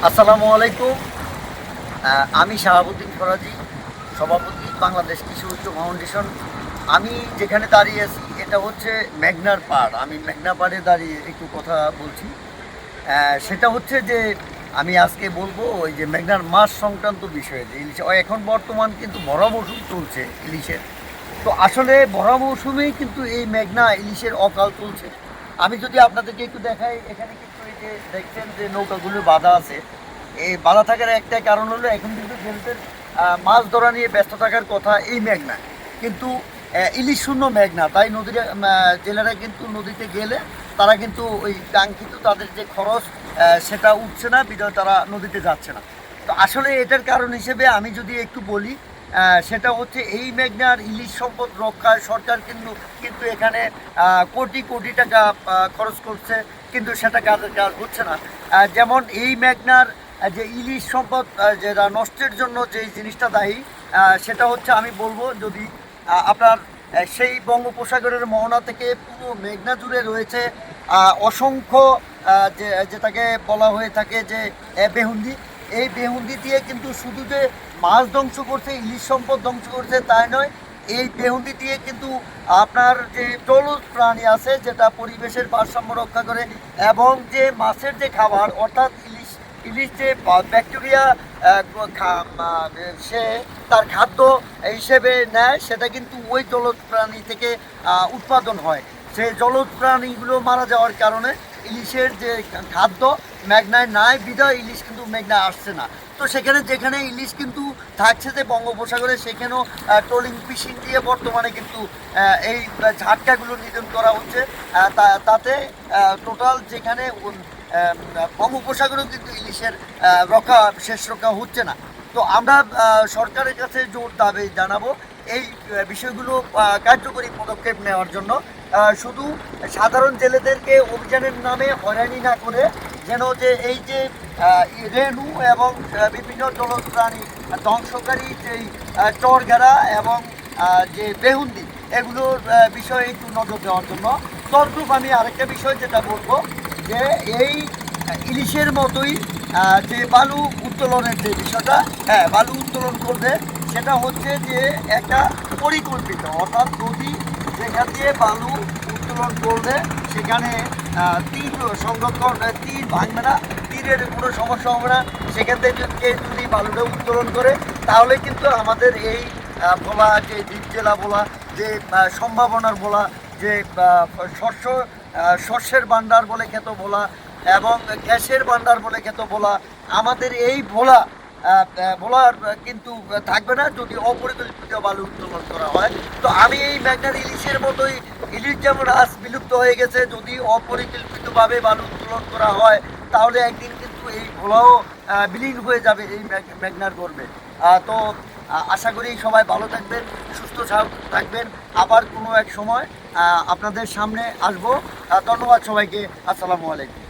আসসালামু আলাইকুম। আমি শাহাবুদ্দিন ফরাজি, সভাপতি বাংলাদেশ কৃষি উচ্চ ফাউন্ডেশন। আমি যেখানে দাঁড়িয়ে আছি এটা হচ্ছে মেঘনার পাড়। আমি মেঘনা পাড়ে দাঁড়িয়ে একটু কথা বলছি। সেটা হচ্ছে যে আমি আজকে বলবো ওই যে মেঘনার মাছ সংক্রান্ত বিষয়ে যে ইলিশ এখন বর্তমান কিন্তু ভরা মৌসুম চলছে ইলিশের। তো আসলে ভরা মৌসুমেই কিন্তু এই মেঘনা ইলিশের অকাল চলছে। আমি যদি আপনাদেরকে একটু দেখাই, এখানে কিন্তু এই যে দেখছেন যে নৌকাগুলো বাঁধা আছে। এই বাঁধা থাকার একটা কারণ হলো এখন কিন্তু জেলেদের মাছ ধরা নিয়ে ব্যস্ত থাকার কথা এই মেঘনা, কিন্তু ইলিশ শূন্য মেঘনা। তাই নদীর জেলেরা কিন্তু নদীতে গেলে তারা কিন্তু ওই কাঙ্ক্ষিত তাদের যে খরচ সেটা উঠছে না, বিধায় তারা নদীতে যাচ্ছে না। তো আসলে এটার কারণ হিসেবে আমি যদি একটু বলি, সেটা হচ্ছে এই মেঘনার ইলিশ সম্পদ রক্ষায় সরকার কিন্তু কিন্তু এখানে কোটি কোটি টাকা খরচ করছে, কিন্তু সেটা কাজের কাজ হচ্ছে না। যেমন এই মেঘনার যে ইলিশ সম্পদ যেটা নষ্টের জন্য যে জিনিসটা দায়ী, সেটা হচ্ছে আমি বলবো যদি আপনার সেই বঙ্গোপসাগরের মোহনা থেকে পুরো মেঘনা জুড়ে রয়েছে অসংখ্য যেটাকে বলা হয়ে থাকে যে বেহুন্দি। এই বেহুন্দি দিয়ে কিন্তু শুধু যে মাছ ধ্বংস করছে, ইলিশ সম্পদ ধ্বংস করছে তাই নয়, এই বেহুন্দি দিয়ে কিন্তু আপনার যে জলজ প্রাণী আছে যেটা পরিবেশের ভারসাম্য রক্ষা করে, এবং যে মাছের যে খাবার অর্থাৎ ইলিশ ইলিশ যে ব্যাকটেরিয়া সে তার খাদ্য হিসেবে নেয়, সেটা কিন্তু ওই জলজ প্রাণী থেকে উৎপাদন হয়। সেই জলজ প্রাণীগুলো মারা যাওয়ার কারণে ইলিশের যে খাদ্য মেঘনায় নাই, বিধায় ইলিশ কিন্তু মেঘনায় আসছে না। তো সেখানে যেখানে ইলিশ কিন্তু থাকছে যে বঙ্গোপসাগরে, সেখানেও ট্রলিং ফিশিং দিয়ে বর্তমানে কিন্তু এই ঝাটকাগুলো নিধন করা হচ্ছে। তাতে টোটাল যেখানে বঙ্গোপসাগরেও কিন্তু ইলিশের শেষ রক্ষা হচ্ছে না। তো আমরা সরকারের কাছে জোর দাবি জানাবো এই বিষয়গুলো কার্যকরী পদক্ষেপ নেওয়ার জন্য। শুধু সাধারণ জেলেদেরকে অভিযানের নামে হয়রানি না করে যেন যে এই যে রেণু এবং বিভিন্ন জলজ প্রাণী ধ্বংসকারী যেই চরঘেরা এবং যে বেহুন্দি, এগুলোর বিষয়ে একটু নজর দেওয়ার জন্য। তদ্রূপ আমি আরেকটা বিষয় যেটা বলবো যে এই ইলিশের মতোই যে বালু উত্তোলনের যে বিষয়টা, হ্যাঁ বালু উত্তোলন করবে, সেটা হচ্ছে যে একটা পরিকল্পিত, অর্থাৎ নদী যেখান দিয়ে বালু উত্তোলন করলে সেখানে তীর সংরক্ষণ, তীর ভাঙবে না, তীরের কোনো সমস্যা হবে না। সেখান থেকে যদি বালুটা উত্তোলন করে তাহলে কিন্তু আমাদের এই বলা যে দ্বীপ জেলা বলা যে সম্ভাবনার বলা যে শস্যের ভাণ্ডার বলে খ্যাত বলা এবং গ্যাসের ভাণ্ডার বলে খ্যাত বলা, আমাদের এই ভোলার কিন্তু থাকবে না যদি অপরিকল্পিত বালু উত্তোলন করা হয়। তো আমি এই মেঘনার ইলিশের মতোই, ইলিশ যেমন আজ বিলুপ্ত হয়ে গেছে, যদি অপরিকল্পিতভাবে বালু উত্তোলন করা হয় তাহলে একদিন কিন্তু এই ভোলাও বিলীন হয়ে যাবে এই মেঘনার গর্ভে। তো আশা করি সবাই ভালো থাকবেন, সুস্থ থাকবেন। আবার কোনো এক সময় আপনাদের সামনে আসবো। ধন্যবাদ সবাইকে। আসসালামু আলাইকুম।